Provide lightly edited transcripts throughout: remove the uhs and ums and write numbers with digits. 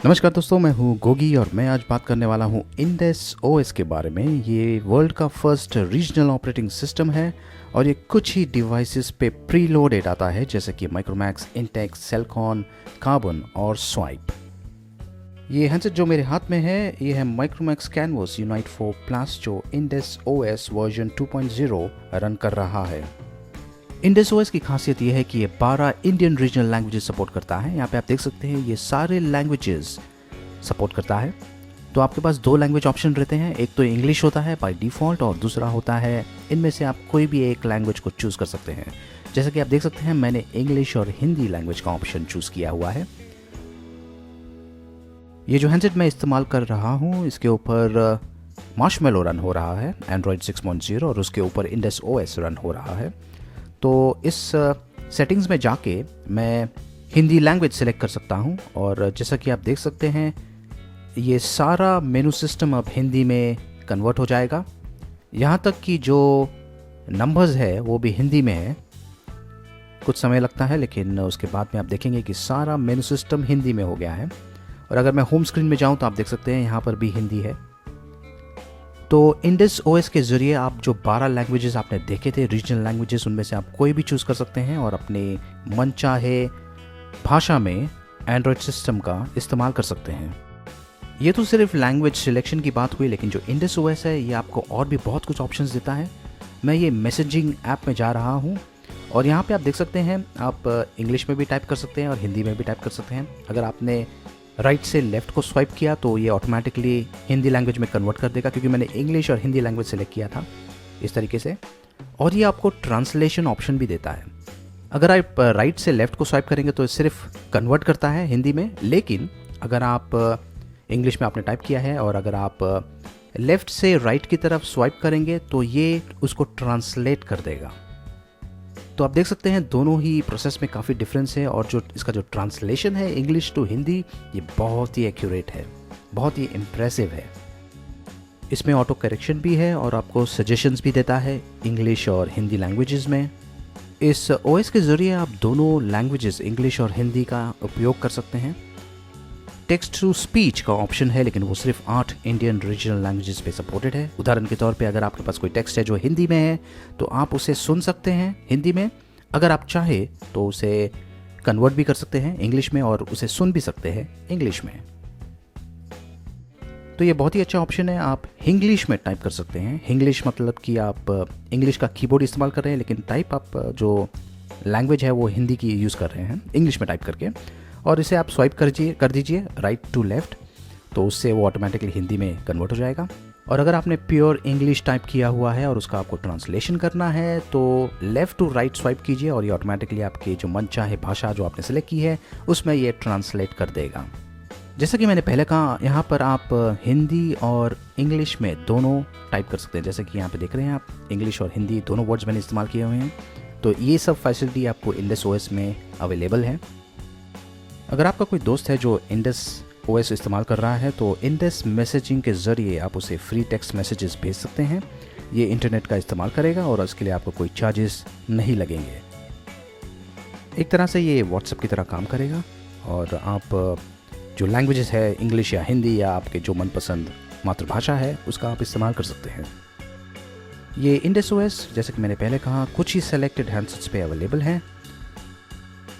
नमस्कार दोस्तों, मैं हूं गोगी और मैं आज बात करने वाला हूं इंडेस ओएस के बारे में। ये वर्ल्ड का फर्स्ट रीजनल ऑपरेटिंग सिस्टम है और ये कुछ ही डिवाइसेस पे प्रीलोडेड आता है, जैसे कि माइक्रोमैक्स, इंटेक्स, सेलकॉन, कार्बन और स्वाइप। ये हैंडसेट जो मेरे हाथ में है ये है माइक्रोमैक्स कैनवस यूनाइट 4 प्लस, जो इंडेस ओएस वर्जन 2.0 रन कर रहा है। इंडेस ओएस की खासियत यह है कि ये 12 इंडियन रीजनल लैंग्वेजेस सपोर्ट करता है। यहाँ पे आप देख सकते हैं ये सारे लैंग्वेजेस सपोर्ट करता है। तो आपके पास दो लैंग्वेज ऑप्शन रहते हैं, एक तो इंग्लिश होता है बाय डिफ़ॉल्ट और दूसरा होता है इनमें से आप कोई भी एक लैंग्वेज को चूज़ कर सकते हैं। जैसे कि आप देख सकते हैं मैंने इंग्लिश और हिंदी लैंग्वेज का ऑप्शन चूज़ किया हुआ है। ये जो हैंडसेट मैं इस्तेमाल कर रहा हूँ इसके ऊपर मार्शमैलो रन हो रहा है एंड्रॉयड 6.0 और उसके ऊपर इंडेस ओएस रन हो रहा है। तो इस सेटिंग्स में जाके मैं हिंदी लैंग्वेज सेलेक्ट कर सकता हूं और जैसा कि आप देख सकते हैं ये सारा मेनू सिस्टम अब हिंदी में कन्वर्ट हो जाएगा। यहां तक कि जो नंबर्स है वो भी हिंदी में है। कुछ समय लगता है लेकिन उसके बाद में आप देखेंगे कि सारा मेनू सिस्टम हिंदी में हो गया है। और अगर मैं होम स्क्रीन में जाऊं तो आप देख सकते हैं यहाँ पर भी हिंदी है। तो इंडेस ओएस के ज़रिए आप जो 12 लैंग्वेजेस आपने देखे थे रीजनल लैंग्वेजेस, उनमें से आप कोई भी चूज़ कर सकते हैं और अपने मनचाहे भाषा में एंड्रॉयड सिस्टम का इस्तेमाल कर सकते हैं। ये तो सिर्फ लैंग्वेज सिलेक्शन की बात हुई, लेकिन जो इंडेस ओएस है ये आपको और भी बहुत कुछ ऑप्शंस देता है। मैं ये मैसेजिंग ऐप में जा रहा हूँ और यहाँ पे आप देख सकते हैं आप इंग्लिश में भी टाइप कर सकते हैं और हिंदी में भी टाइप कर सकते हैं। अगर आपने राइट से लेफ़्ट को स्वाइप किया तो ये ऑटोमेटिकली हिंदी लैंग्वेज में कन्वर्ट कर देगा, क्योंकि मैंने इंग्लिश और हिंदी लैंग्वेज सेलेक्ट किया था इस तरीके से। और ये आपको ट्रांसलेशन ऑप्शन भी देता है। अगर आप राइट से लेफ़्ट को स्वाइप करेंगे तो सिर्फ कन्वर्ट करता है हिंदी में, लेकिन अगर आप इंग्लिश में आपने टाइप किया है और अगर आप लेफ़्ट से राइट की तरफ स्वाइप करेंगे तो ये उसको ट्रांसलेट कर देगा। तो आप देख सकते हैं दोनों ही प्रोसेस में काफ़ी डिफरेंस है और जो इसका जो ट्रांसलेशन है इंग्लिश टू हिंदी ये बहुत ही एक्यूरेट है, बहुत ही इम्प्रेसिव है। इसमें ऑटो करेक्शन भी है और आपको सजेशंस भी देता है इंग्लिश और हिंदी लैंग्वेजेस में। इस ओएस के ज़रिए आप दोनों लैंग्वेजेस इंग्लिश और हिंदी का उपयोग कर सकते हैं। टेक्स्ट टू स्पीच का ऑप्शन है लेकिन वो सिर्फ 8 इंडियन रीजनल लैंग्वेजेस पे सपोर्टेड है। उदाहरण के तौर पे अगर आपके पास कोई टेक्स्ट है जो हिंदी में है तो आप उसे सुन सकते हैं हिंदी में। अगर आप चाहे तो उसे कन्वर्ट भी कर सकते हैं इंग्लिश में और उसे सुन भी सकते हैं इंग्लिश में। तो ये बहुत ही अच्छा ऑप्शन है। आप हिंग्लिश में टाइप कर सकते हैं। हिंग्लिश मतलब कि आप इंग्लिश का कीबोर्ड इस्तेमाल कर रहे हैं लेकिन टाइप आप जो लैंग्वेज है वो हिंदी की यूज़ कर रहे हैं इंग्लिश में टाइप करके, और इसे आप स्वाइप कर दीजिए राइट टू लेफ़्ट, तो उससे वो ऑटोमेटिकली हिंदी में कन्वर्ट हो जाएगा। और अगर आपने प्योर इंग्लिश टाइप किया हुआ है और उसका आपको ट्रांसलेशन करना है तो लेफ़्ट टू राइट स्वाइप कीजिए और ये ऑटोमेटिकली आपकी जो मनचाहे भाषा जो आपने सेलेक्ट की है उसमें ये ट्रांसलेट कर देगा। जैसा कि मैंने पहले कहा, यहाँ पर आप हिंदी और इंग्लिश में दोनों टाइप कर सकते हैं। जैसे कि यहाँ पे देख रहे हैं आप, इंग्लिश और हिंदी दोनों वर्ड्स मैंने इस्तेमाल किए हुए हैं। तो ये सब फैसिलिटी आपको इंडेस ओएस में अवेलेबल है। अगर आपका कोई दोस्त है जो इंडेस ओएस इस्तेमाल कर रहा है तो इंडेस मैसेजिंग के ज़रिए आप उसे फ्री टेक्स्ट मैसेजेस भेज सकते हैं। ये इंटरनेट का इस्तेमाल करेगा और उसके लिए आपको कोई चार्जेस नहीं लगेंगे। एक तरह से ये व्हाट्सएप की तरह काम करेगा और आप जो लैंग्वेजेस है इंग्लिश या हिंदी या आपके जो मनपसंद मातृभाषा है उसका आप इस्तेमाल कर सकते हैं। ये इंडेस ओएस जैसे कि मैंने पहले कहा कुछ ही सेलेक्टेड हैंडसेट्स पे अवेलेबल है।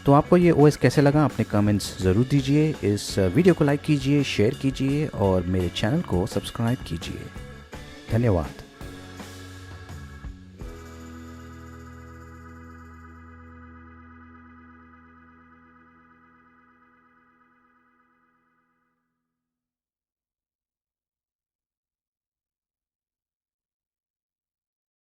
तो आपको ये ओएस कैसे लगा अपने कमेंट्स ज़रूर दीजिए। इस वीडियो को लाइक कीजिए, शेयर कीजिए और मेरे चैनल को सब्सक्राइब कीजिए। धन्यवाद।